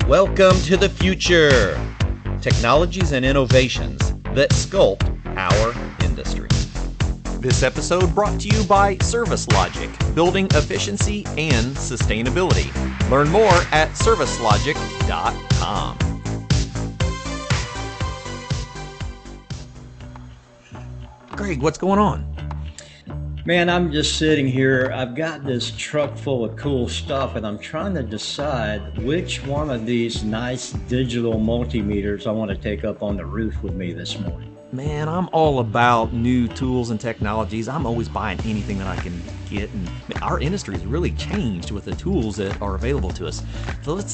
Welcome to the future. Technologies and innovations that sculpt our industry. This episode brought to you by ServiceLogic, building efficiency and sustainability. Learn more at ServiceLogic.com. Greg, what's going on? Man, I'm just sitting here. I've got this truck full of cool stuff, and I'm trying to decide which one of these nice digital multimeters I want to take up on the roof with me this morning. Man, I'm all about new tools and technologies. I'm always buying anything that I can get, and our industry has really changed with the tools that are available to us. So let's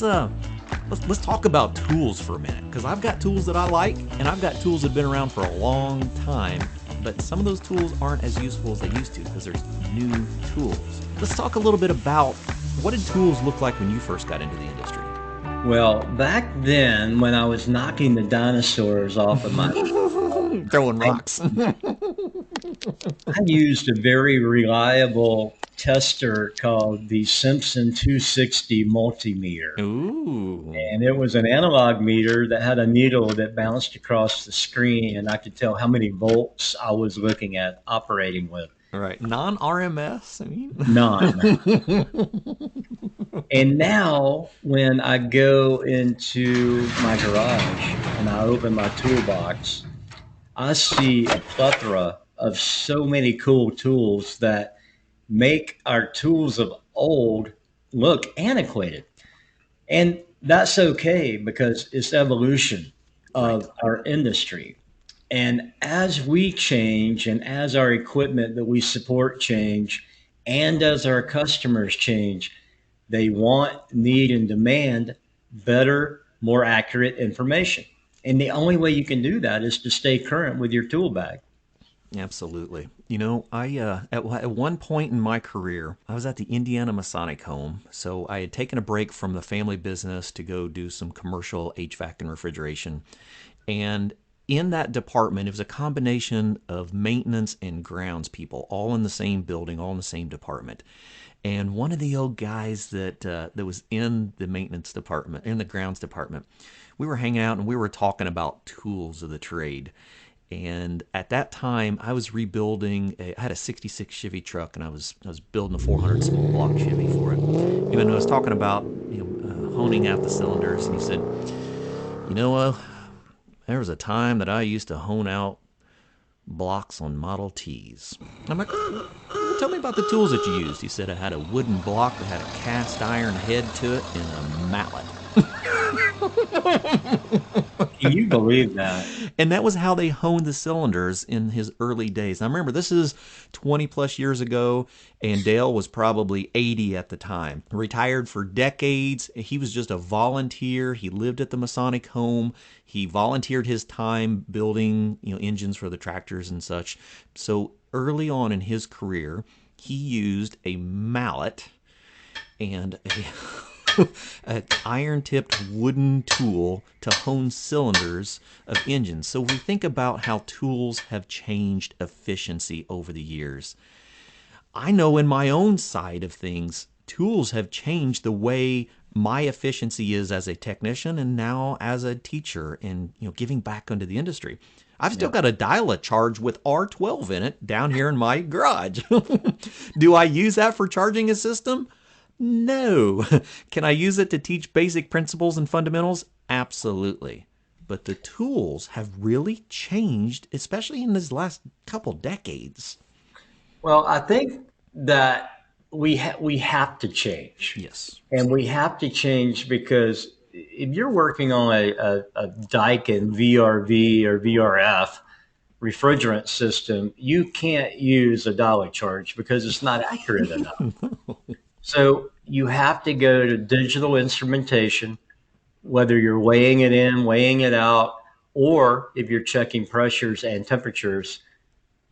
talk about tools for a minute, because I've got tools that I like, and I've got tools that have been around for a long time. But some of those tools aren't as useful as they used to because there's new tools. Let's talk a little bit about what did tools look like when you first got into the industry? Well, back then when I was knocking the dinosaurs off of my throwing rocks, I used a very reliable tester called the Simpson 260 multimeter. Ooh. And it was an analog meter that had a needle that bounced across the screen, and I could tell how many volts I was looking at operating with. All right. Non-RMS? I mean. None. And now when I go into my garage and I open my toolbox, I see a plethora of so many cool tools that make our tools of old look antiquated. And that's okay because it's evolution of our industry. And as we change and as our equipment that we support change and as our customers change, they want, need, and demand better, more accurate information. And the only way you can do that is to stay current with your tool bag. Absolutely. You know, I at one point in my career, I was at the Indiana Masonic Home. So I had taken a break from the family business to go do some commercial HVAC and refrigeration. And in that department, it was a combination of maintenance and grounds people, all in the same building, all in the same department. And one of the old guys that was in the maintenance department, in the grounds department, we were hanging out and we were talking about tools of the trade. And at that time, I was rebuilding. I had a '66 Chevy truck, and I was building a 400 small block Chevy for it. And I was talking about honing out the cylinders, and he said, there was a time that I used to hone out blocks on Model Ts. I'm like, tell me about the tools that you used. He said I had a wooden block that had a cast iron head to it and a mallet. Can you believe that? And that was how they honed the cylinders in his early days. Now remember, this is 20 plus years ago, and Dale was probably 80 at the time. Retired for decades. He was just a volunteer. He lived at the Masonic Home. He volunteered his time building, engines for the tractors and such. So early on in his career, he used a mallet and an iron-tipped wooden tool to hone cylinders of engines. So we think about how tools have changed efficiency over the years. I know in my own side of things, tools have changed the way my efficiency is as a technician and now as a teacher and giving back into the industry. I've still got a dial-a-charge with R12 in it down here in my garage. Do I use that for charging a system? No. Can I use it to teach basic principles and fundamentals? Absolutely. But the tools have really changed, especially in this last couple decades. Well, I think that we have to change. Yes. And we have to change because if you're working on a Daikin VRV or VRF refrigerant system, you can't use a dollar charge because it's not accurate enough. So you have to go to digital instrumentation, whether you're weighing it in, weighing it out, or if you're checking pressures and temperatures.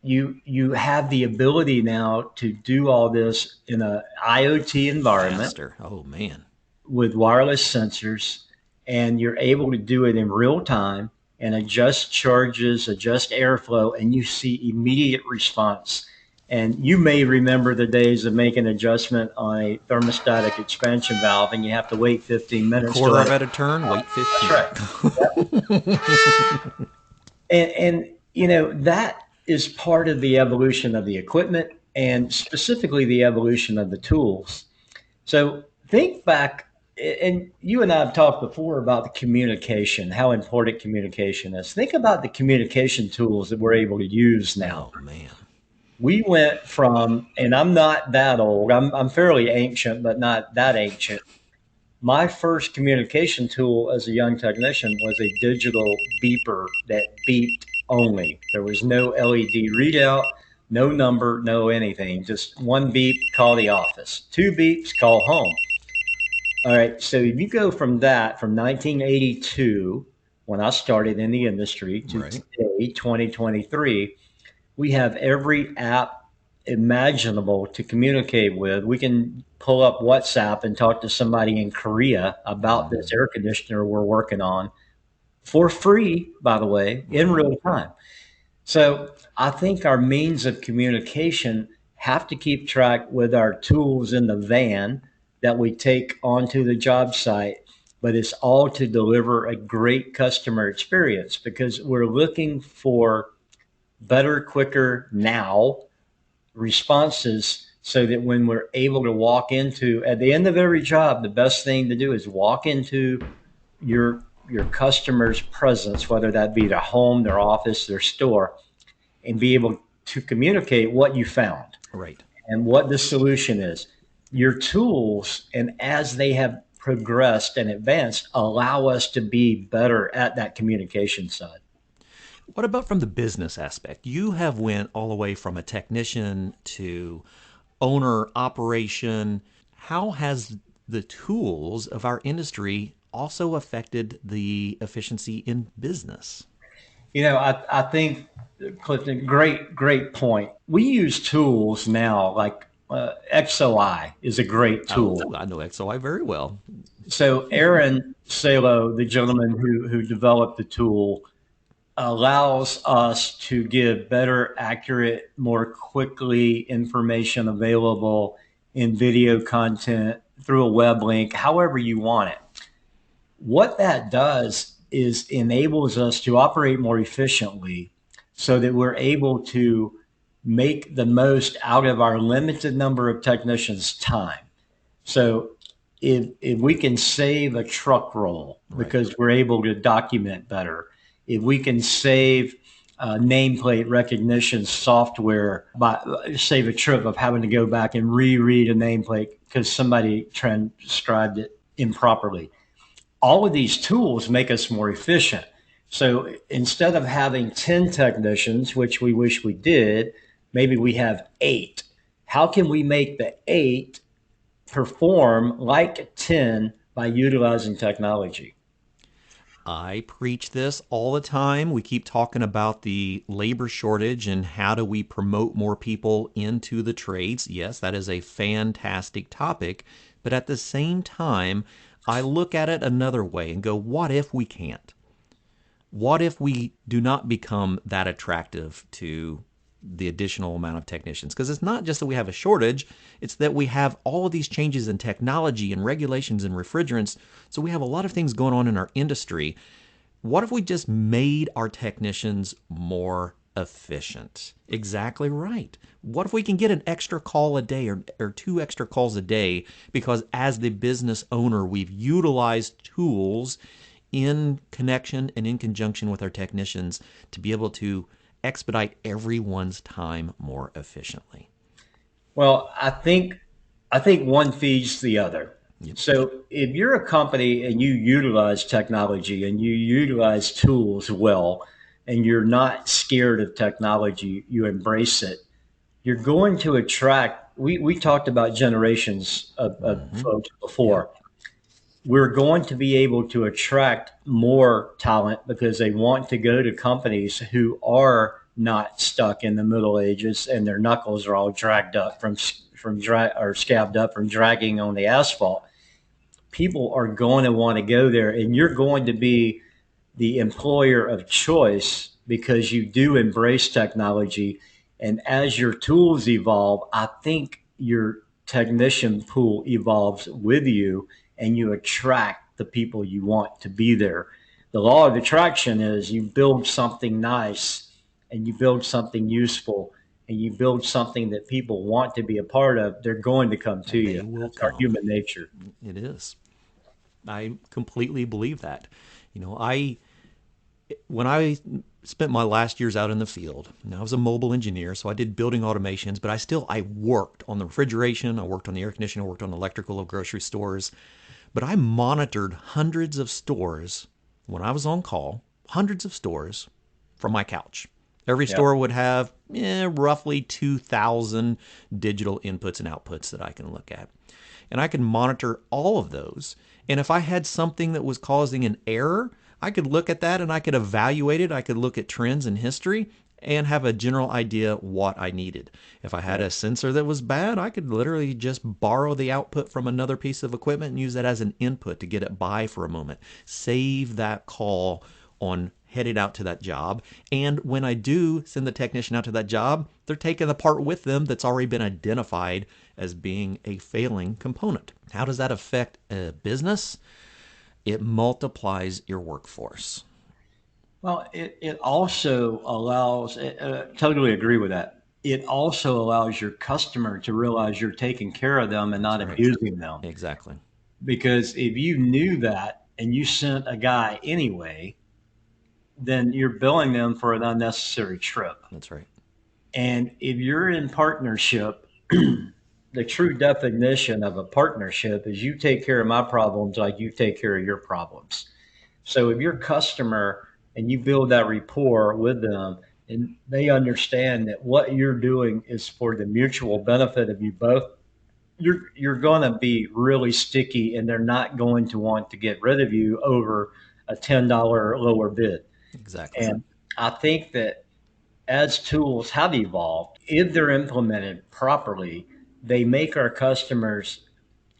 You have the ability now to do all this in an IoT environment. Faster. Oh, man. With wireless sensors, and you're able to do it in real time and adjust charges, adjust airflow, and you see immediate response. And you may remember the days of making an adjustment on a thermostatic expansion valve, and you have to wait 15 A minutes to quarter let of it. at a turn, wait That's 15. right. And that is part of the evolution of the equipment and specifically the evolution of the tools. So think back, and you and I have talked before about the communication, how important communication is. Think about the communication tools that we're able to use now. Oh, man. We went from, and I'm not that old, I'm fairly ancient, but not that ancient. My first communication tool as a young technician was a digital beeper that beeped only. There was no LED readout, no number, no anything. Just one beep, call the office. Two beeps, call home. All right. So if you go from that, from 1982, when I started in the industry, to Right. today, 2023, we have every app imaginable to communicate with. We can pull up WhatsApp and talk to somebody in Korea about this air conditioner we're working on for free, by the way, in Right. real time. So I think our means of communication have to keep track with our tools in the van that we take onto the job site, but it's all to deliver a great customer experience because we're looking for better, quicker now responses so that when we're able to walk into at the end of every job, the best thing to do is walk into your customer's presence, whether that be their home, their office, their store, and be able to communicate what you found Right. and what the solution is. Your tools, and as they have progressed and advanced, allow us to be better at that communication side. What about from the business aspect? You have went all the way from a technician to owner operation. How has the tools of our industry also affected the efficiency in business? I think, Clifton, great point. We use tools now like XOI is a great tool. Oh, I know XOI very well. So Aaron Salo, the gentleman who developed the tool, allows us to give better, accurate, more quickly information available in video content through a web link, however you want it. What that does is enables us to operate more efficiently so that we're able to make the most out of our limited number of technicians' time. So if we can save a truck roll Right. because we're able to document better, if we can save nameplate recognition software by save a trip of having to go back and reread a nameplate because somebody transcribed it improperly. All of these tools make us more efficient. So instead of having 10 technicians, which we wish we did, maybe we have 8. How can we make the 8 perform like 10 by utilizing technology? I preach this all the time. We keep talking about the labor shortage and how do we promote more people into the trades. Yes, that is a fantastic topic. But at the same time, I look at it another way and go, what if we can't? What if we do not become that attractive to the additional amount of technicians? Because it's not just that we have a shortage, it's that we have all of these changes in technology and regulations and refrigerants. So we have a lot of things going on in our industry. What if we just made our technicians more efficient? Exactly right. What if we can get an extra call a day or 2 extra calls a day because as the business owner, we've utilized tools in connection and in conjunction with our technicians to be able to expedite everyone's time more efficiently. Well, I think one feeds the other. Yep. So if you're a company and you utilize technology and you utilize tools well, and you're not scared of technology, you embrace it, you're going to attract. We talked about generations of Mm-hmm. folks Yep. before. We're going to be able to attract more talent because they want to go to companies who are not stuck in the Middle Ages and their knuckles are all dragged up or scabbed up from dragging on the asphalt. People are going to want to go there, and you're going to be the employer of choice because you do embrace technology And as your tools evolve, I think your technician pool evolves with you and you attract the people you want to be there. The law of attraction is you build something nice and you build something useful and you build something that people want to be a part of, they're going to come to They you. will That's our come. human nature. It is. I completely believe that. You know, when I spent my last years out in the field, and I was a mobile engineer, so I did building automations, but I worked on the refrigeration, I worked on the air conditioning, I worked on electrical of grocery stores, but I monitored hundreds of stores when I was on call, hundreds of stores from my couch. Every Yep. store would have roughly 2,000 digital inputs and outputs that I can look at. And I could monitor all of those. And if I had something that was causing an error, I could look at that and I could evaluate it. I could look at trends in history and have a general idea what I needed. If I had Right. a sensor that was bad, I could literally just borrow the output from another piece of equipment and use that as an input to get it by for a moment. Save that call on headed out to that job. And when I do send the technician out to that job, they're taking the part with them that's already been identified as being a failing component. How does that affect a business? It multiplies your workforce. Well, it also allows, totally agree with that. It also allows your customer to realize you're taking care of them and That's not right. abusing them. Exactly. Because if you knew that and you sent a guy anyway, then you're billing them for an unnecessary trip. That's right. And if you're in partnership, the true definition of a partnership is you take care of my problems like you take care of your problems. So if you're a customer and you build that rapport with them and they understand that what you're doing is for the mutual benefit of you both, you're going to be really sticky and they're not going to want to get rid of you over a $10 lower bid. Exactly. And I think that as tools have evolved, if they're implemented properly, they make our customers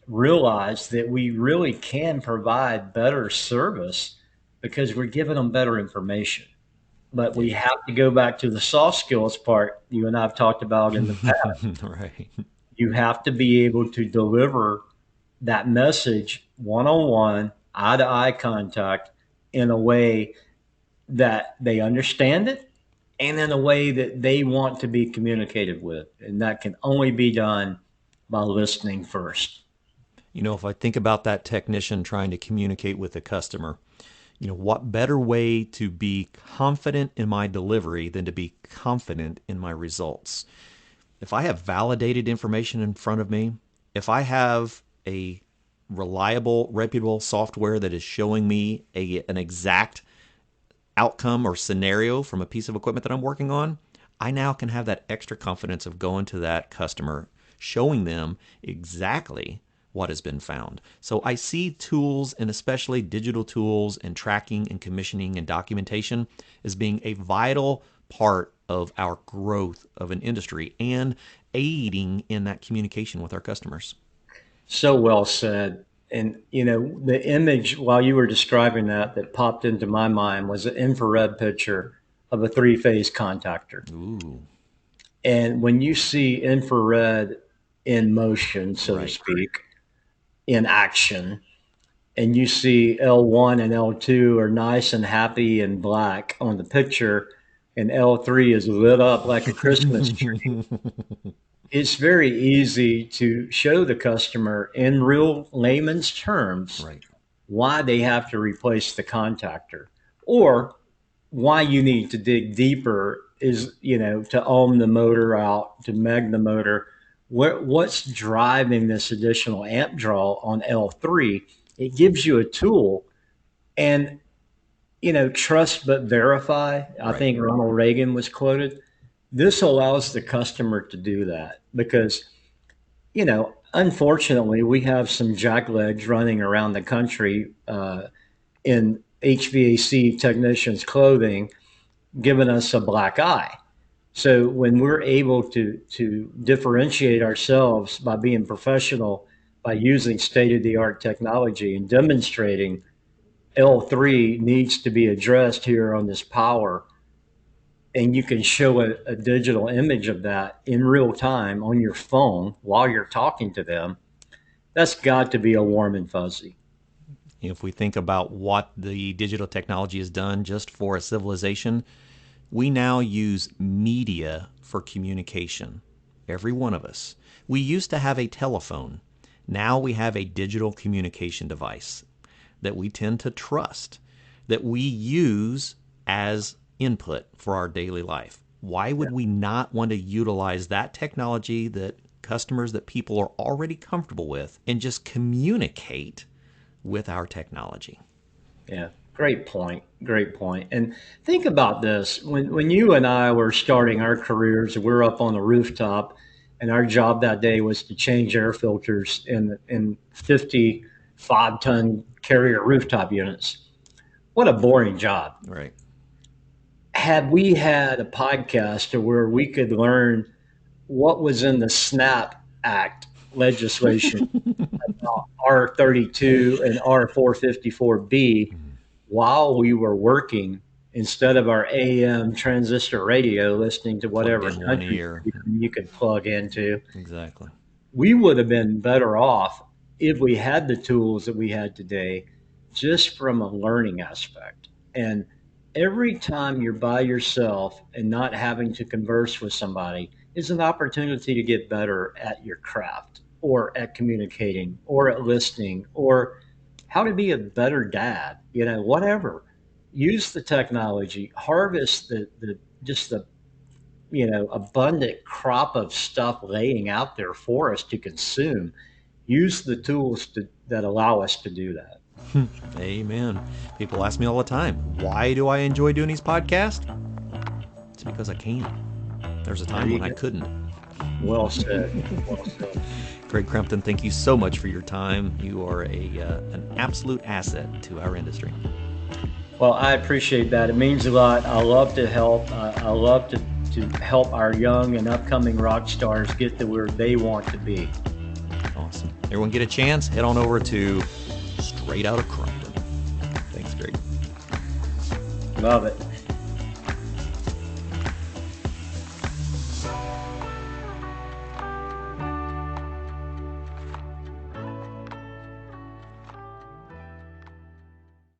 realize that we really can provide better service because we're giving them better information. But Yeah. we have to go back to the soft skills part you and I've talked about in the past. Right. You have to be able to deliver that message one on one, eye to eye contact in a way that they understand it and in a way that they want to be communicated with. And that can only be done by listening first. You know, if I think about that technician trying to communicate with the customer, you know, what better way to be confident in my delivery than to be confident in my results? If I have validated information in front of me, if I have a reliable, reputable software that is showing me an exact outcome or scenario from a piece of equipment that I'm working on, I now can have that extra confidence of going to that customer, showing them exactly what has been found. So I see tools, and especially digital tools and tracking and commissioning and documentation, as being a vital part of our growth of an industry and aiding in that communication with our customers. So well said. And, the image while you were describing that popped into my mind was an infrared picture of a three-phase contactor. Ooh, And when you see infrared in motion, so to right. speak, in action, and you see L1 and L2 are nice and happy and black on the picture, and L3 is lit up like a Christmas tree, it's very easy to show the customer in real layman's terms Right. why they have to replace the contactor or why you need to dig deeper is, to ohm the motor out, to meg the motor. What's driving this additional amp draw on L3? It gives you a tool and, trust but verify. I Right. think Ronald Reagan was quoted. This allows the customer to do that because, unfortunately, we have some jacklegs running around the country in HVAC technicians' clothing giving us a black eye. So when we're able to differentiate ourselves by being professional, by using state of the art technology and demonstrating L3 needs to be addressed here on this power, and you can show a digital image of that in real time on your phone while you're talking to them, that's got to be a warm and fuzzy. If we think about what the digital technology has done just for a civilization, we now use media for communication. Every one of us. We used to have a telephone. Now we have a digital communication device that we tend to trust, that we use as input for our daily life. Why would we not want to utilize that technology that customers, that people are already comfortable with, and just communicate with our technology? Yeah, great point. Great point. And think about this: when you and I were starting our careers, we're up on the rooftop, and our job that day was to change air filters in 55-ton carrier rooftop units. What a boring job. Right. Had we had a podcast where we could learn what was in the SNAP Act legislation, R32 and R454B, while we were working, instead of our AM transistor radio listening to Plugged whatever in one country ear. you could plug into, Exactly. we would have been better off if we had the tools that we had today, just from a learning aspect. And every time you're by yourself and not having to converse with somebody is an opportunity to get better at your craft, or at communicating, or at listening, or how to be a better dad, whatever. Use the technology, harvest the just the abundant crop of stuff laying out there for us to consume. Use the tools that allow us to do that. Amen. People ask me all the time, why do I enjoy doing these podcasts? It's because I can. There's a time when I couldn't. Well said. Well said. Greg Crumpton, thank you so much for your time. You are an absolute asset to our industry. Well, I appreciate that. It means a lot. I love to help. I love to help our young and upcoming rock stars get to where they want to be. Awesome. Everyone get a chance, head on over to Straight Outta Crumpton. Thanks, Greg. Love it.